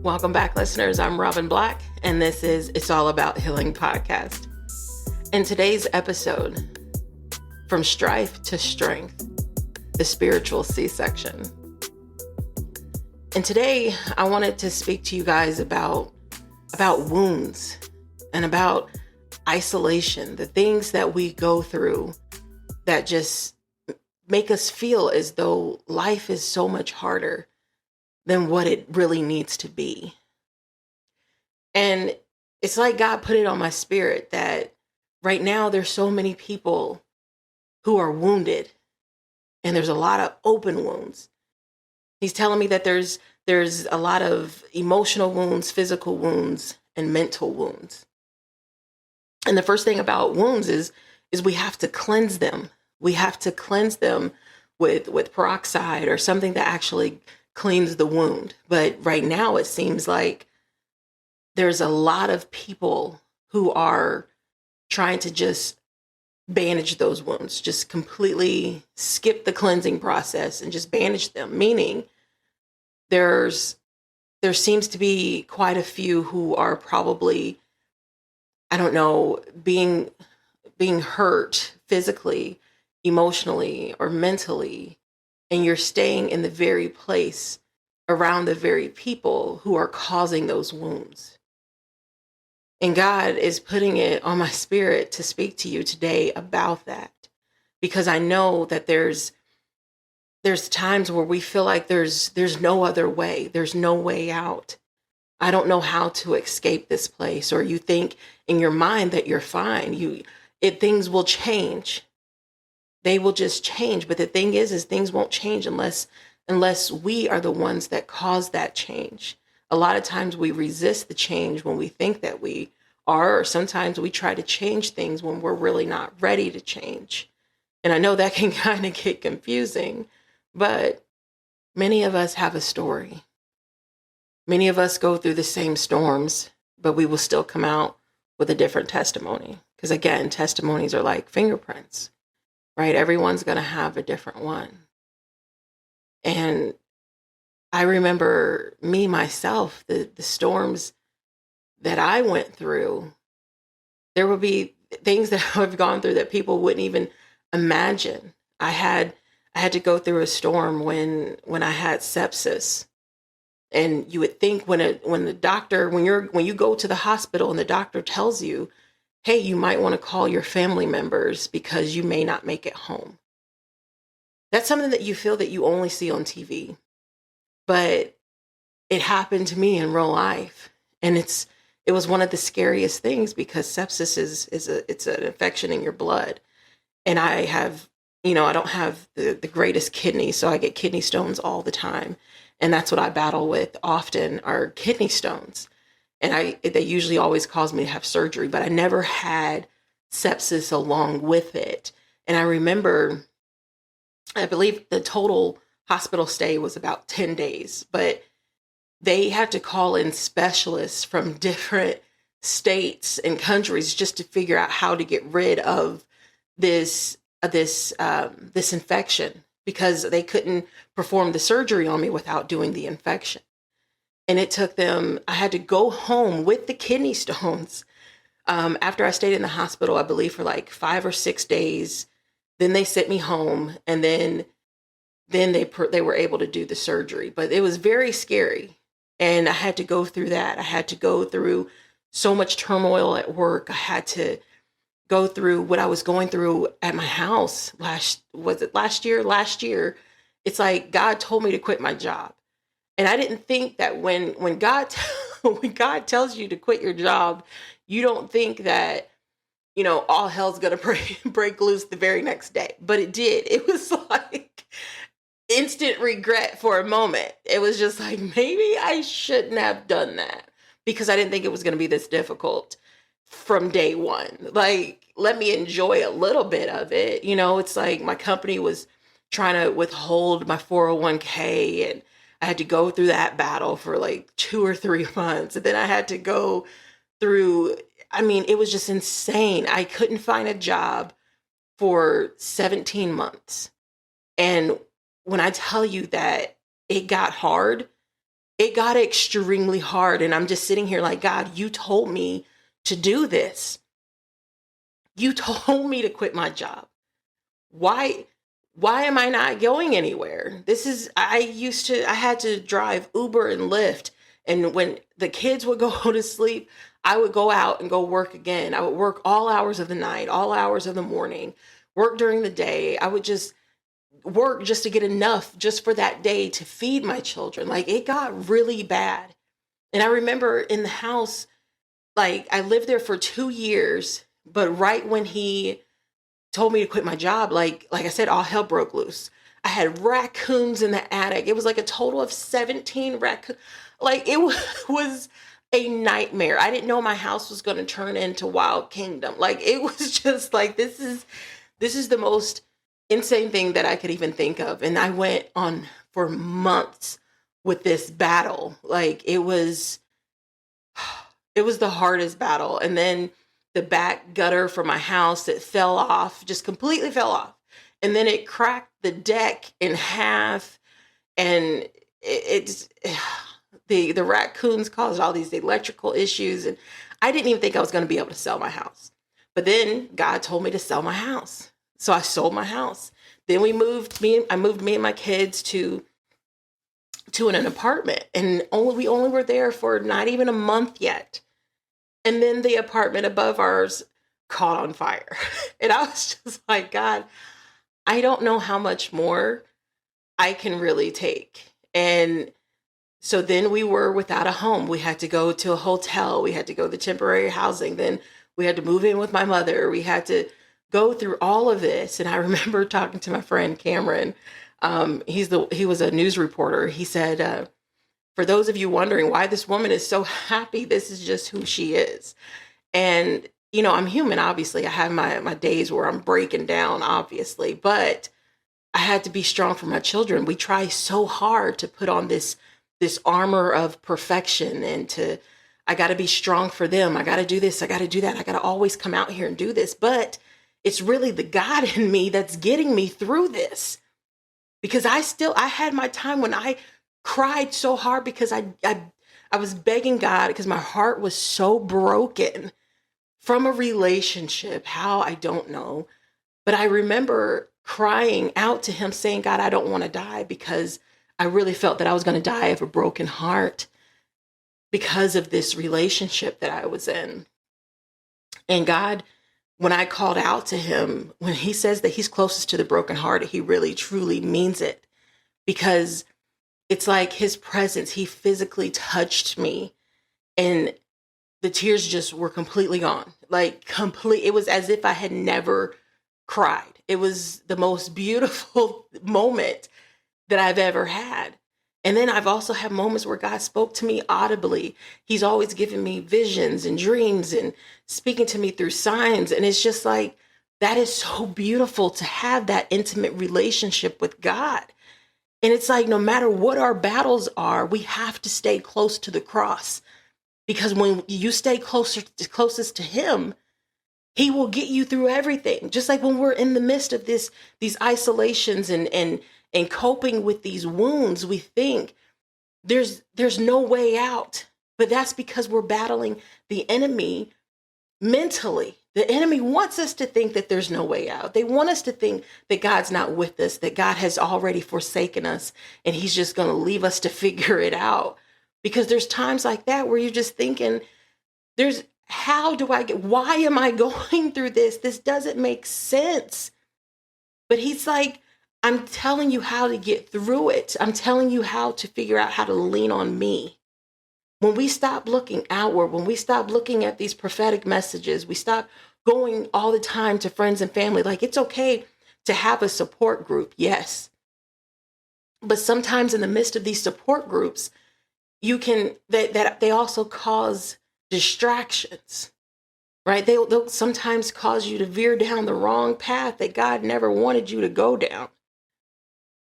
Welcome back, listeners. I'm Robin Black, and this is It's All About Healing podcast. In today's episode, From Strife to Strength, the spiritual C-section. And today, I wanted to speak to you guys about wounds and about isolation, the things that we go through that just make us feel as though life is so much harder than what it really needs to be. And it's like God put it on my spirit that right now there's so many people who are wounded, and there's a lot of open wounds. He's telling me that there's a lot of emotional wounds, physical wounds, and mental wounds. And the first thing about wounds is we have to cleanse them. We have to cleanse them with peroxide or something that actually cleans the wound. But right now it seems like there's a lot of people who are trying to just bandage those wounds, just completely skip the cleansing process and just bandage them. Meaning there seems to be quite a few who are probably, I don't know, being hurt physically, emotionally, or mentally, and you're staying in the very place around the very people who are causing those wounds. And God is putting it on my spirit to speak to you today about that, because I know that there's times where we feel like there's no other way. There's no way out. I don't know how to escape this place. Or you think in your mind that you're fine. Things will change. They will just change. But the thing is things won't change unless we are the ones that cause that change. A lot of times we resist the change when we think that we are, or sometimes we try to change things when we're really not ready to change. And I know that can kind of get confusing, but many of us have a story. Many of us go through the same storms, but we will still come out with a different testimony. Because again, testimonies are like fingerprints, right? Everyone's going to have a different one. And I remember myself, the storms that I went through. There would be things that I've gone through that people wouldn't even imagine. I had to go through a storm when I had sepsis. And you would think when you go to the hospital and the doctor tells you, hey, you might want to call your family members because you may not make it home. That's something that you feel that you only see on TV. But it happened to me in real life. And it was one of the scariest things because sepsis it's an infection in your blood. And I don't have the greatest kidney, so I get kidney stones all the time. And that's what I battle with often are kidney stones. And they usually always cause me to have surgery, but I never had sepsis along with it. And I remember, I believe the total hospital stay was about 10 days, but they had to call in specialists from different states and countries just to figure out how to get rid of this infection, because they couldn't perform the surgery on me without doing the infection. And it took them, I had to go home with the kidney stones after I stayed in the hospital, I believe for like 5 or 6 days. Then they sent me home, and then they were able to do the surgery. But it was very scary. And I had to go through that. I had to go through so much turmoil at work. I had to go through what I was going through at my house last year? Last year, it's like God told me to quit my job. And I didn't think that when God tells you to quit your job, you don't think that, all hell's going to break loose the very next day. But it did. It was like instant regret for a moment. It was just like, maybe I shouldn't have done that, because I didn't think it was going to be this difficult from day one. Like, let me enjoy a little bit of it. It's like my company was trying to withhold my 401k, and I had to go through that battle for like 2 or 3 months. And then I had to go through, it was just insane. I couldn't find a job for 17 months. And when I tell you that it got hard, it got extremely hard. And I'm just sitting here like, God, you told me to do this. You told me to quit my job. Why am I not going anywhere? I had to drive Uber and Lyft. And when the kids would go to sleep, I would go out and go work again. I would work all hours of the night, all hours of the morning, work during the day. I would just work just to get enough just for that day to feed my children. Like, it got really bad. And I remember in the house, like, I lived there for 2 years, but right when he told me to quit my job, like I said, all hell broke loose. I had raccoons in the attic. It was like a total of 17 raccoons. Like, it was a nightmare. I didn't know my house was going to turn into Wild Kingdom. Like, it was just like, this is the most insane thing that I could even think of. And I went on for months with this battle. Like, it was the hardest battle. And then the back gutter for my house, it fell off, just completely fell off. And then it cracked the deck in half. And the raccoons caused all these electrical issues. And I didn't even think I was going to be able to sell my house. But then God told me to sell my house. So I sold my house. Then I moved me and my kids to an apartment. And we only were there for not even a month yet. And then the apartment above ours caught on fire. And I was just like, God, I don't know how much more I can really take. And so then we were without a home. We had to go to a hotel. We had to go to temporary housing. Then we had to move in with my mother. We had to go through all of this. And I remember talking to my friend Cameron. He was a news reporter. He said, for those of you wondering why this woman is so happy, this is just who she is. And, I'm human, obviously. I have my days where I'm breaking down, obviously, but I had to be strong for my children. We try so hard to put on this armor of perfection and I got to be strong for them. I got to do this. I got to do that. I got to always come out here and do this. But it's really the God in me that's getting me through this, because I had my time when I cried so hard because I was begging God, because my heart was so broken from a relationship. How, I don't know. But I remember crying out to him saying, God, I don't want to die, because I really felt that I was going to die of a broken heart because of this relationship that I was in. And God, when I called out to him, when he says that he's closest to the brokenhearted, he really truly means it, because it's like his presence, he physically touched me and the tears just were completely gone. It was as if I had never cried. It was the most beautiful moment that I've ever had. And then I've also had moments where God spoke to me audibly. He's always given me visions and dreams and speaking to me through signs. And it's just like, that is so beautiful to have that intimate relationship with God. And it's like, no matter what our battles are, we have to stay close to the cross, because when you stay closest to him, he will get you through everything. Just like when we're in the midst of these isolations and coping with these wounds, we think there's no way out. But that's because we're battling the enemy mentally. The enemy wants us to think that there's no way out. They want us to think that God's not with us, that God has already forsaken us and he's just going to leave us to figure it out. Because there's times like that where you're just thinking, why am I going through this? This doesn't make sense. But he's like, I'm telling you how to get through it. I'm telling you how to figure out how to lean on me. When we stop looking outward, when we stop looking at these prophetic messages, we stop going all the time to friends and family. Like, it's okay to have a support group, yes. But sometimes in the midst of these support groups, they also cause distractions, right? They'll sometimes cause you to veer down the wrong path that God never wanted you to go down.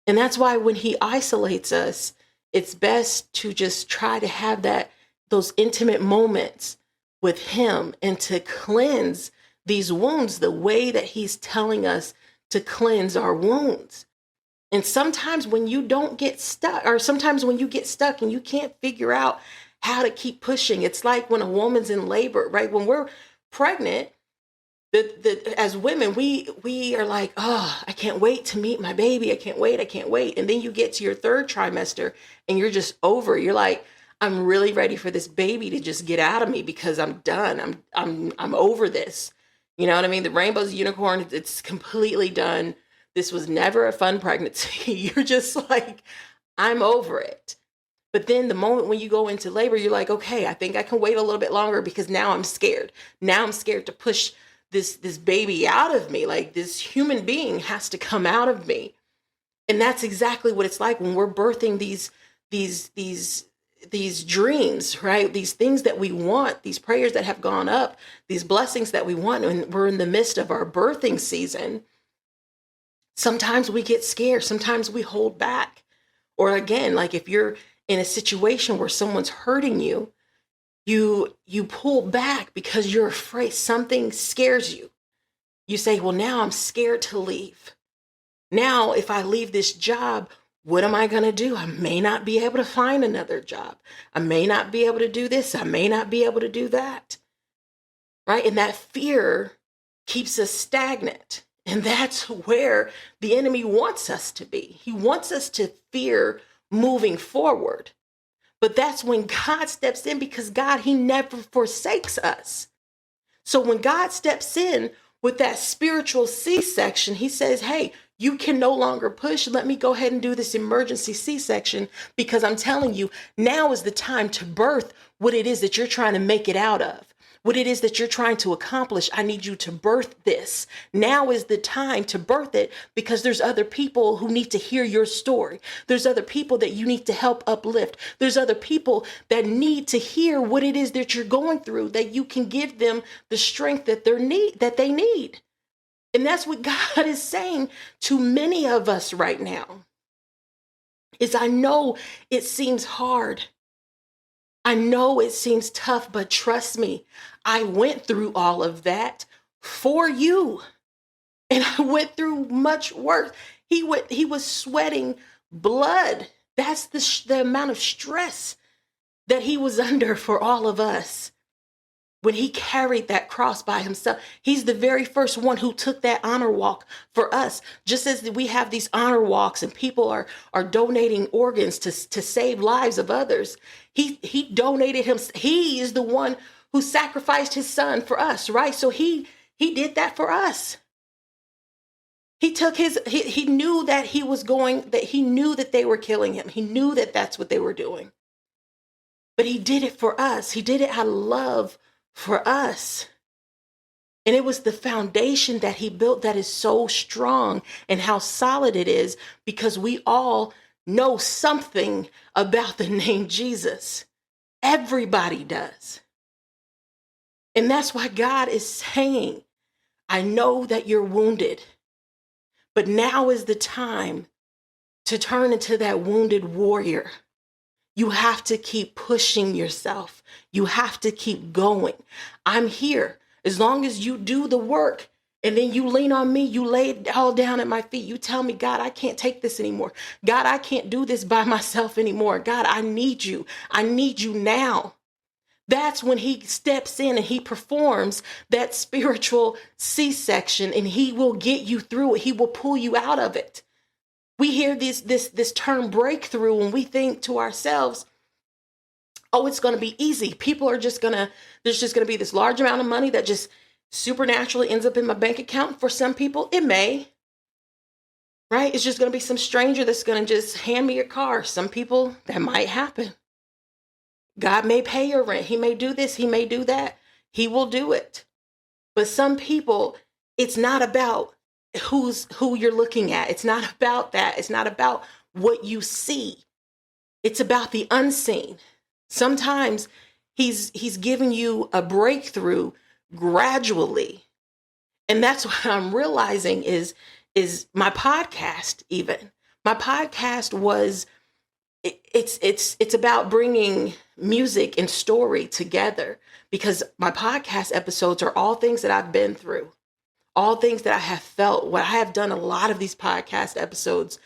And that's why when he isolates us, it's best to just try to have those intimate moments with him and to cleanse these wounds the way that he's telling us to cleanse our wounds. And sometimes when you don't get stuck, or sometimes when you get stuck and you can't figure out how to keep pushing, it's like when a woman's in labor, right? When we're pregnant, as women, we are like, oh, I can't wait to meet my baby. I can't wait. And then you get to your third trimester and you're just over. You're like, I'm really ready for this baby to just get out of me because I'm done. I'm over this. You know what I mean? The rainbow's unicorn, it's completely done. This was never a fun pregnancy. You're just like, I'm over it. But then the moment when you go into labor, you're like, okay, I think I can wait a little bit longer because now I'm scared. Now I'm scared to push this baby out of me. Like, this human being has to come out of me. And that's exactly what it's like when we're birthing these dreams, right? These things that we want, these prayers that have gone up, these blessings that we want, and we're in the midst of our birthing season. Sometimes we get scared. Sometimes we hold back. Or again, like if you're in a situation where someone's hurting you, you pull back because you're afraid something scares you. You say, well, now I'm scared to leave. Now, if I leave this job, what am I going to do? I may not be able to find another job. I may not be able to do this. I may not be able to do that. Right? And that fear keeps us stagnant. And that's where the enemy wants us to be. He wants us to fear moving forward. But that's when God steps in, because God, he never forsakes us. So when God steps in with that spiritual C-section, he says, hey, you can no longer push. Let me go ahead and do this emergency C-section, because I'm telling you, now is the time to birth what it is that you're trying to make it out of. What it is that you're trying to accomplish. I need you to birth this. Now is the time to birth it, because there's other people who need to hear your story. There's other people that you need to help uplift. There's other people that need to hear what it is that you're going through, that you can give them the strength that they need. And that's what God is saying to many of us right now. Is, I know it seems hard. I know it seems tough, but trust me, I went through all of that for you. And I went through much worse. He was sweating blood. That's the amount of stress that he was under for all of us. When he carried that cross by himself, he's the very first one who took that honor walk for us. Just as we have these honor walks and people are donating organs to save lives of others, he donated him. He is the one who sacrificed his son for us, right? So he did that for us. He took he knew that he knew that they were killing him. He knew that that's what they were doing. But he did it for us. He did it out of love for us. And it was the foundation that he built that is so strong, and how solid it is, because we all know something about the name Jesus. Everybody does. And that's why God is saying, I know that you're wounded, but now is the time to turn into that wounded warrior. You have to keep pushing yourself. You have to keep going. I'm here. As long as you do the work and then you lean on me, you lay it all down at my feet. You tell me, God, I can't take this anymore. God, I can't do this by myself anymore. God, I need you. I need you now. That's when he steps in and he performs that spiritual C-section, and he will get you through it. He will pull you out of it. We hear this term breakthrough and we think to ourselves, oh, it's going to be easy. There's just going to be this large amount of money that just supernaturally ends up in my bank account. For some people, it may, right? It's just going to be some stranger that's going to just hand me a car. Some people, that might happen. God may pay your rent. He may do this. He may do that. He will do it. But some people, it's not about who you're looking at. It's not about that. It's not about what you see. It's about the unseen. Sometimes he's giving you a breakthrough gradually. And that's what I'm realizing is my podcast. Even my podcast was, it's about bringing music and story together, because my podcast episodes are all things that I've been through. All things that I have felt. What I have done a lot of these podcast episodes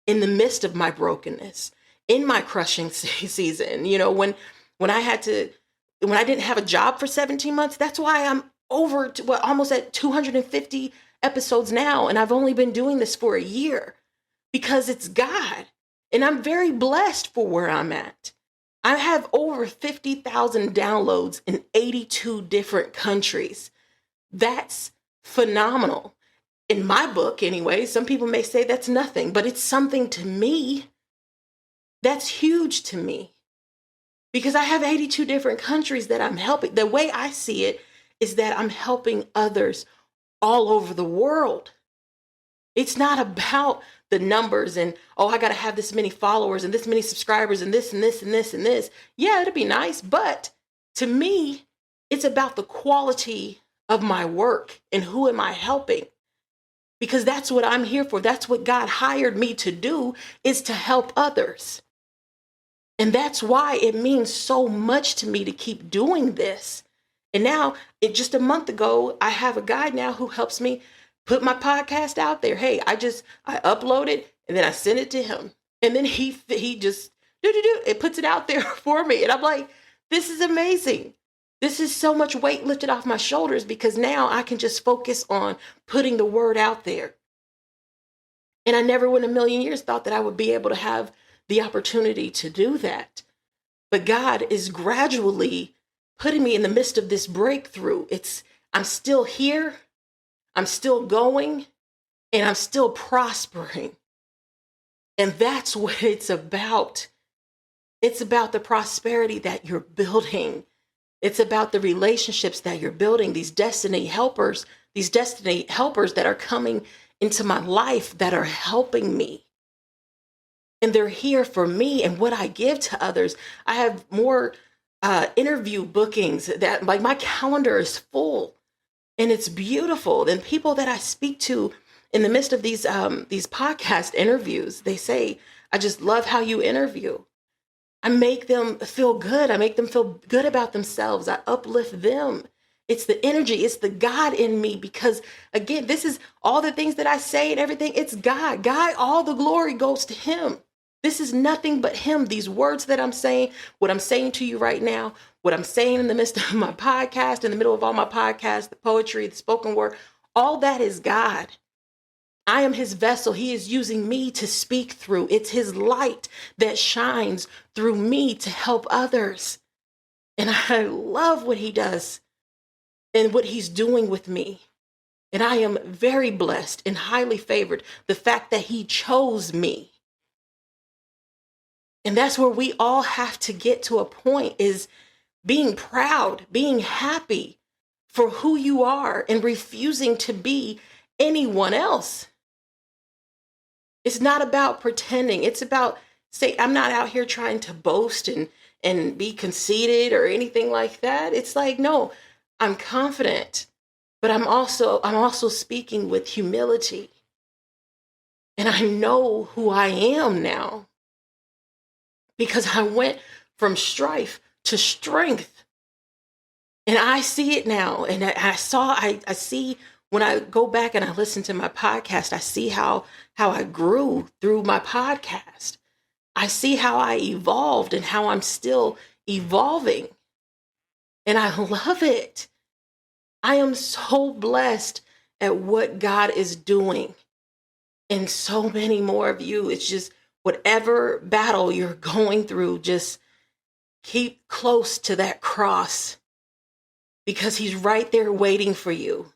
in the midst of my brokenness, in my crushing season. When I didn't have a job for 17 months, that's why I'm almost at 250 episodes now. And I've only been doing this for a year because it's God. And I'm very blessed for where I'm at. I have over 50,000 downloads in 82 different countries. That's phenomenal. In my book, anyway. Some people may say that's nothing, but it's something to me. That's huge to me because I have 82 different countries that I'm helping. The way I see it is that I'm helping others all over the world. It's not about the numbers and, oh, I got to have this many followers and this many subscribers and this and this and this and this. Yeah, it'd be nice. But to me, it's about the quality of my work and who am I helping? Because that's what I'm here for. That's what God hired me to do, is to help others. And that's why it means so much to me to keep doing this. And now, just a month ago, I have a guy now who helps me put my podcast out there. Hey, I upload it and then I send it to him. And then he just it puts it out there for me. And I'm like, this is amazing. This is so much weight lifted off my shoulders because now I can just focus on putting the word out there. And I never in a million years thought that I would be able to have the opportunity to do that. But God is gradually putting me in the midst of this breakthrough. I'm still here, I'm still going, and I'm still prospering. And that's what it's about. It's about the prosperity that you're building. It's about the relationships that you're building, these destiny helpers that are coming into my life that are helping me. And they're here for me and what I give to others. I have more interview bookings that like my calendar is full and it's beautiful. And people that I speak to in the midst of these podcast interviews, they say, I just love how you interview. I make them feel good. I make them feel good about themselves. I uplift them. It's the energy. It's the God in me because, again, this is all the things that I say and everything. It's God. God, all the glory goes to him. This is nothing but him. These words that I'm saying, what I'm saying to you right now, what I'm saying in the midst of my podcast, in the middle of all my podcasts, the poetry, the spoken word, all that is God. I am his vessel. He is using me to speak through. It's his light that shines through me to help others. And I love what he does and what he's doing with me. And I am very blessed and highly favored. The fact that he chose me. And that's where we all have to get to a point, is being proud, being happy for who you are and refusing to be anyone else. It's not about pretending. It's about, I'm not out here trying to boast and be conceited or anything like that. It's like, no, I'm confident, but I'm also speaking with humility. And I know who I am now because I went from strife to strength. And I see it now. And I see when I go back and I listen to my podcast, I see how I grew through my podcast. I see how I evolved and how I'm still evolving. And I love it. I am so blessed at what God is doing. And so many more of you. It's just whatever battle you're going through, just keep close to that cross because he's right there waiting for you.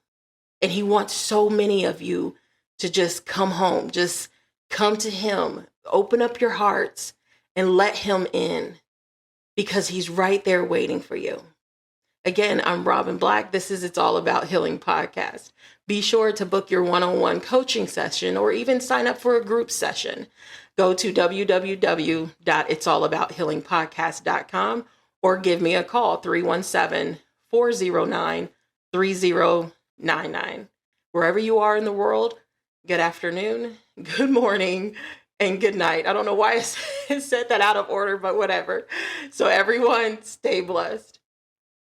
And he wants so many of you to just come home, just come to him, open up your hearts and let him in because he's right there waiting for you. Again, I'm Robin Black. This is It's All About Healing podcast. Be sure to book your one-on-one coaching session or even sign up for a group session. Go to www.it'sallabouthealingpodcast.com or give me a call, 317-409-3099. Wherever you are in the world, good afternoon, good morning, and good night. I don't know why I said that out of order, but whatever. So everyone, stay blessed.